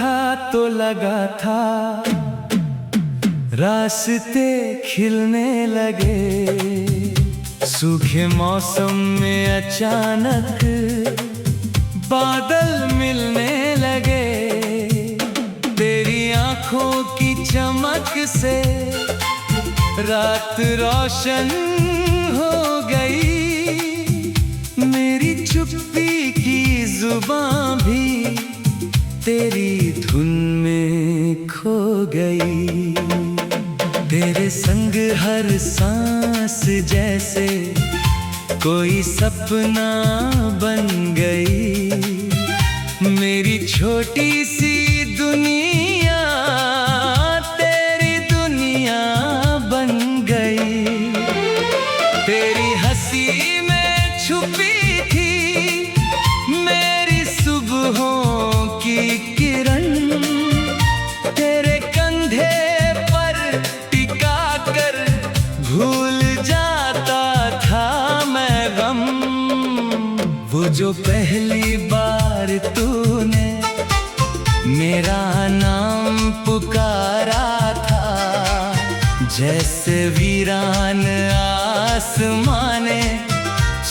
था तो लगा था, रास्ते खिलने लगे। सूखे मौसम में अचानक बादल मिलने लगे। तेरी आंखों की चमक से रात रोशन हो गई। मेरी चुप्पी की जुबां भी तेरी धुन में खो गई। तेरे संग हर सांस जैसे कोई सपना बन गई। मेरी छोटी सी दुनिया तेरी दुनिया बन गई। तेरी हंसी में छुपी थी मेरी सुबहों की किरण। तेरे कंधे पर टिका कर भूल जाता था मैं गम। वो जो पहली बार तूने मेरा नाम पुकारा था, जैसे वीरान आसमां ने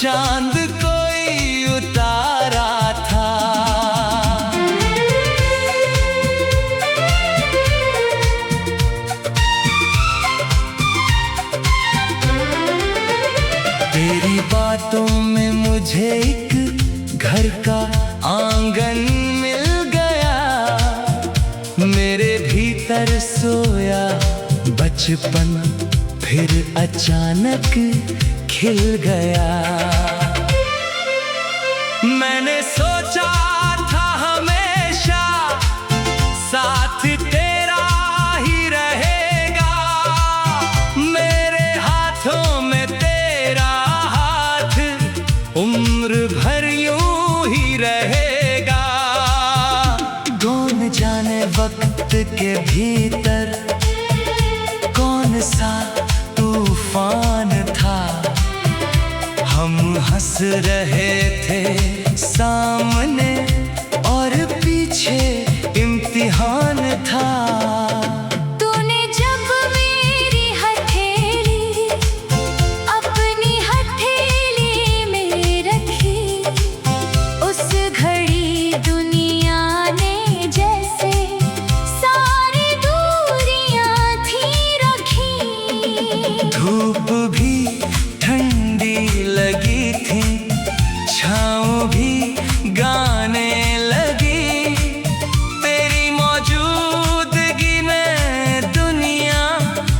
चांद कोई उतारा था। तेरी बातों में मुझे एक घर का आंगन मिल गया। मेरे भीतर सोया बचपन फिर अचानक खिल गया। मैंने सोचा था हमेशा साथ तेरा ही रहेगा। मेरे हाथों में तेरा हाथ उम्र भर यूं ही रहेगा। कौन जाने वक्त के भीतर कौन सा तूफान था। हम हंस रहे थे सामने और पीछे इम्तिहान था। तूने जब मेरी हथेली अपनी हथेली में रखी, उस घड़ी दुनिया ने जैसे सारी दूरियां थी रखी। धूप भी ठंडी लगी थी, छाँव भी गाने लगी। तेरी मौजूदगी में दुनिया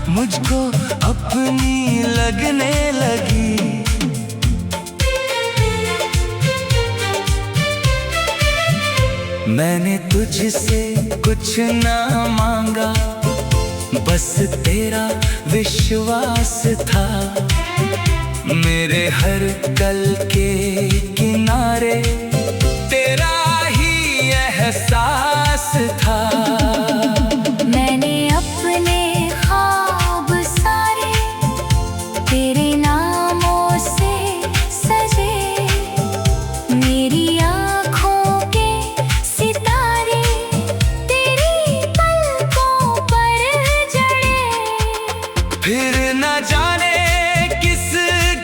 मुझको अपनी लगने लगी। मैंने तुझसे कुछ ना मांगा, बस तेरा विश्वास था। मेरे हर कल के किनारे तेरा ही एहसास था। मैंने अपने ख्वाब सारे तेरे नामों से सजे। मेरी आँखों के सितारे तेरी पलकों पर जड़े। फिर न जाने किस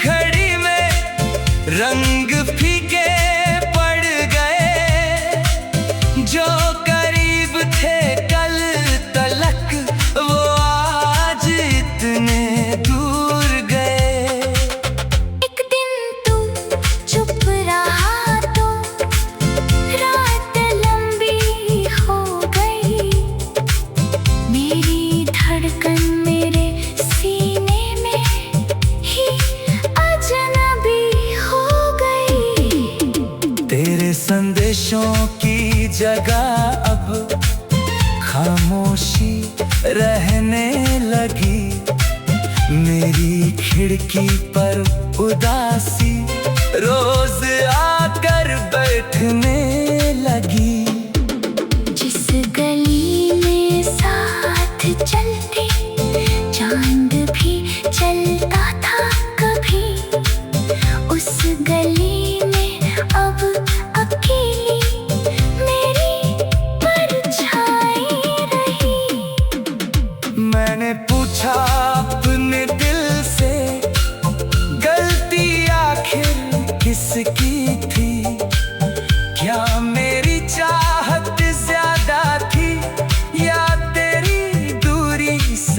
घड़ी में रंग फीके पड़ गए। जो करीब थे कल तलक वो आज इतने दूर गए। एक दिन तू चुप रहा तो रात लंबी हो गई। मेरी धड़कन मेरे सीने में ही अजनबी हो गई। तेरे संदेशों की जगह अब खामोशी रहने लगी। मेरी खिड़की पर उदासी रोज आकर बैठने लगी। जिस गली में साथ चलते चांद भी चलता था कभी, उस गली में अब अकेली मेरी परछाई।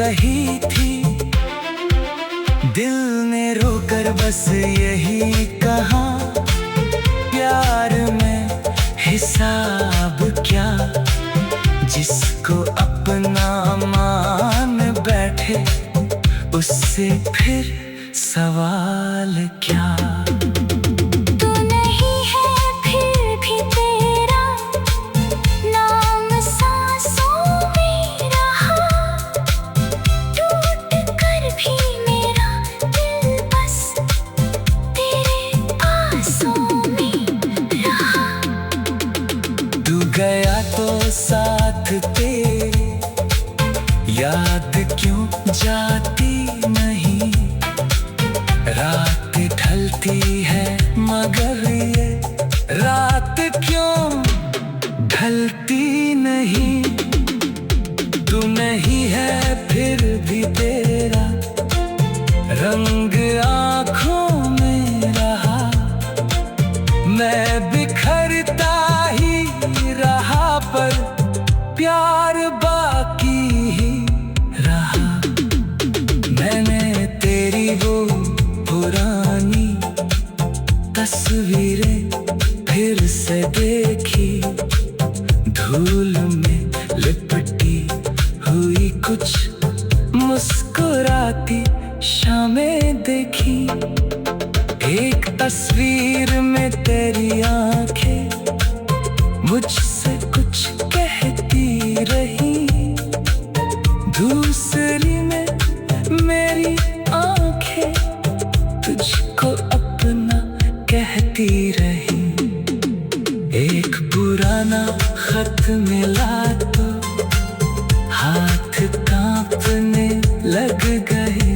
सही थी। दिल ने रोकर बस यही कहा, प्यार में हिसाब क्या। जिसको अपना मान बैठे उससे फिर सवाल क्या। तू नहीं है फिर भी तेरा नाम सांसों में रहा। टूट कर भी मेरा दिल बस तेरे पासों में रहा। तू गया तो साथ तेरे याद क्यों जाती नहीं। रात ढलती है मगर ये रात क्यों ढलती नहीं। तू नहीं है फिर भी तेरा रंग आँखों में रहा। मैं बिखरता ही रहा पर प्यार बाकी ही रहा। मैंने तेरी वो पुरानी तस्वीरें फिर से देखी। धूल में लिपटी हुई कुछ मुस्कुराती शामें देखी। एक तस्वीर में तेरी आंखें मुझसे कुछ कहती रही। दूसरी में मेरी आंखें तुझको अपना कहती रही। एक पुराना खत मिला तो हाथ कांपने लग गए।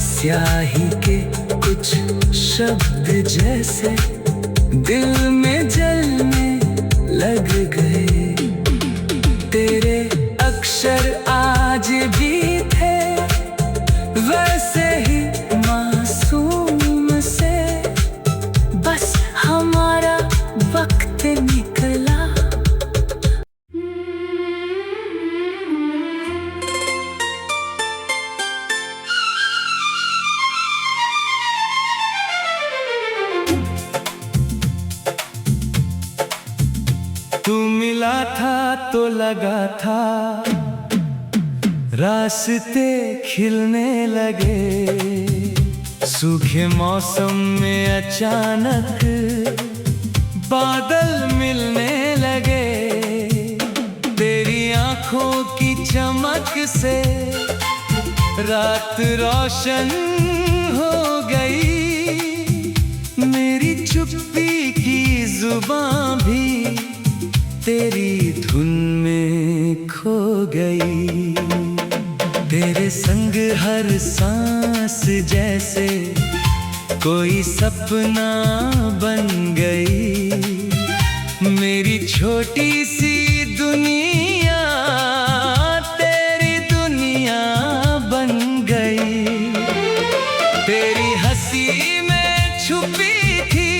स्याही के कुछ शब्द जैसे दिल में जलने लग गए। तेरे अक्षर आज भी थे वैसे ही मासूम से। बस हमारा वक्त निकला। तू मिला था तो लगा था रास्ते खिलने लगे। सूखे मौसम में अचानक बादल मिलने लगे। तेरी आंखों की चमक से रात रोशन हो गई। मेरी चुप्पी की जुबां भी तेरी धुन में खो गई। तेरे संग हर सांस जैसे कोई सपना बन गई। मेरी छोटी सी दुनिया तेरी दुनिया बन गई। तेरी हंसी में छुपी थी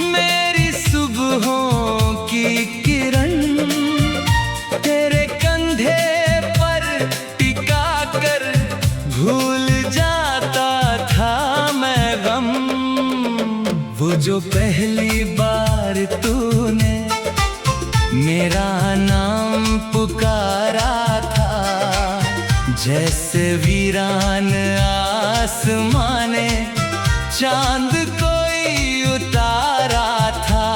मेरी सुबहों की किरण। तेरे कंधे पर टिका कर भूल जाता था मैं गम। वो जो पहली बार तूने मेरा नाम पुकारा था, जैसे वीरान आसमां ने चांद कोई उतारा था।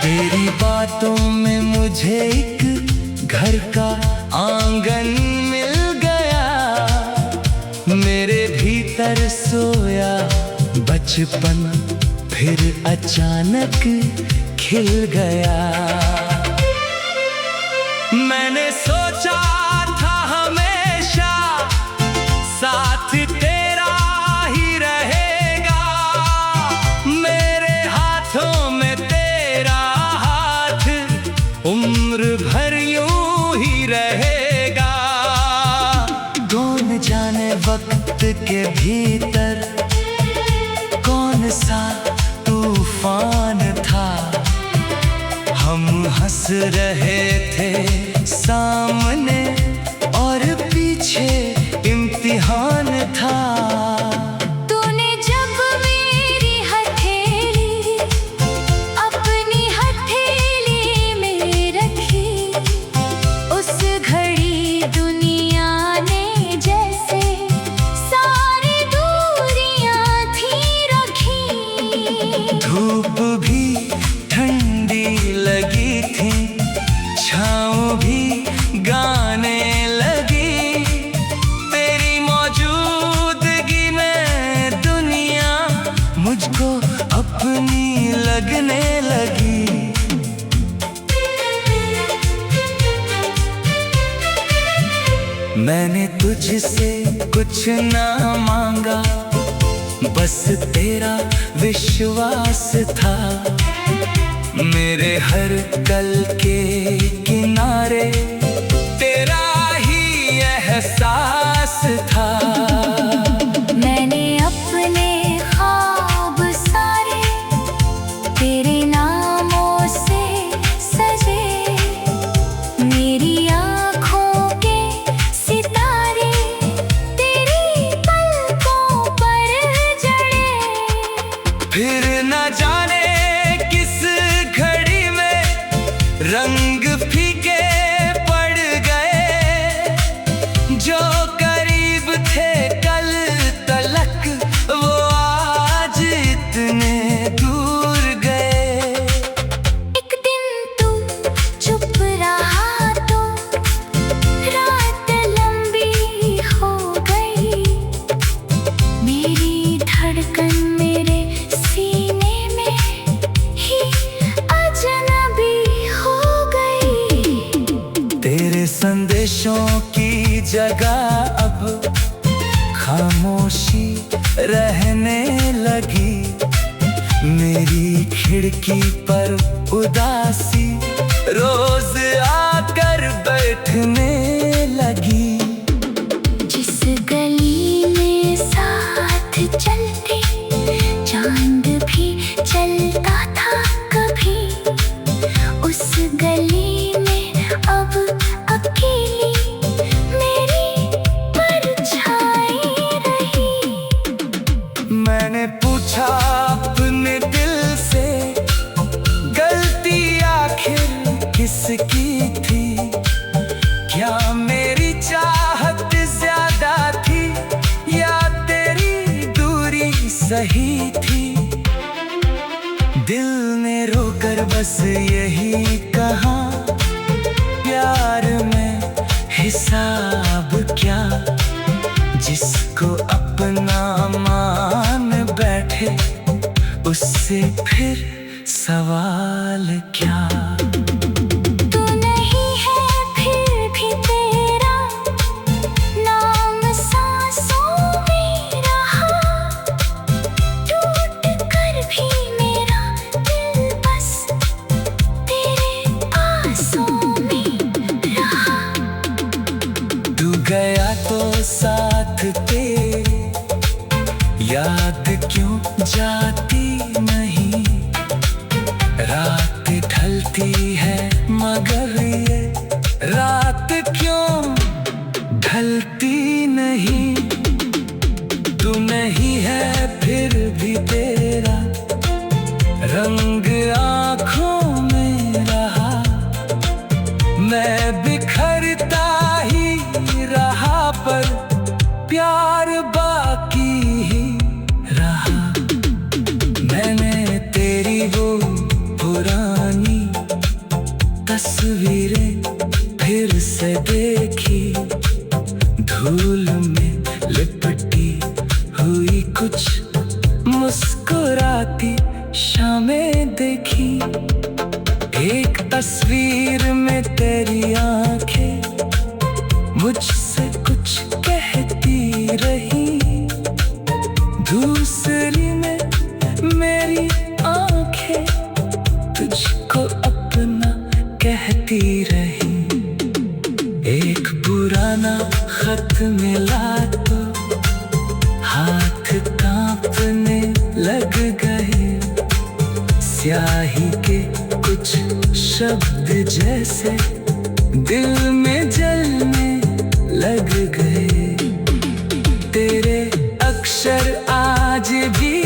तेरी बातों में मुझे एक घर का आंगन मिल गया। मेरे भीतर सोया बचपन फिर अचानक खिल गया। मैंने सोचा था हमेशा साथ तेरा ही रहेगा। मेरे हाथों में तेरा हाथ उम्र भर यूं ही रहेगा। कौन जाने वक्त के भीतर कौन सा तूफान था, हम हंस रहे थे सामने और पीछे इम्तिहान था। तूने जब मेरी हथेली अपनी हथेली में रखी, उस घड़ी दुनिया ने जैसे सारी दूरियां थी रखी। धूप भी ठंडी लगी थी, छाँव भी गाने लगी, तेरी मौजूदगी में दुनिया मुझको अपनी लगने लगी। मैंने तुझसे कुछ ना मांगा, बस तेरा विश्वास था, मेरे हर कल के किनारे तेरा ही एहसास था। मैंने अपने ख्वाब सारे तेरे नामों से सजे, मेरी आँखों के सितारे तेरी पलकों पर जड़े। फिर न जाने किस घड़ी में रंग फीके पड़ गए, जो करीब थे कल तलक वो आज इतने दूर गए। एक दिन तू चुप रहा तो रात लंबी हो गई, मेरी धड़कन मेरे सीने में ही अजनबी हो गई। तेरे संदेशों की जगह अब खामोशी रहने लगी, मेरी खिड़की पर उदासी रोज आकर बैठने लगी। जिस गली में साथ चलते चांद भी चलता था कभी, उस गली में अब अकेली मेरी परछाई रही। मैंने पूछा अपने दिल से, गलती आखिर किसकी थी, क्या मेरी चाहत ज्यादा थी या तेरी दूरी सही थी। दिल ने रोकर बस यही कहा, प्यार में हिसाब क्या, जिसको अपना मान बैठे उससे फिर सवाल क्या। तू नहीं है फिर भी तेरा नाम सांसों में रहा, टूट कर भी मेरा दिल बस तेरे आंसुओं में रहा। तू गया तो साथ तेरे याद क्यों जाती नहीं, रात ढलती है मगर ये रात क्यों ढलती नहीं। तू नहीं है फिर भी तेरा रंग आँखों में रहा, मैं बिखरता ही रहा पर प्यार बाकी ही रहा। मैंने तेरी वो पुरानी तस्वीरें फिर से देखी, धूल में लिपटी हुई कुछ मुस्कुराती शामें देखी। एक तस्वीर में तेरी आंखें मुझसे कुछ कहती रही, दूसरी में मेरी आंखें तुझको अपना कहती रही। एक पुराना खत मिला तो हाथ कांपने लग स्याही के कुछ शब्द जैसे दिल में जलने लग गए। तेरे अक्षर आज भी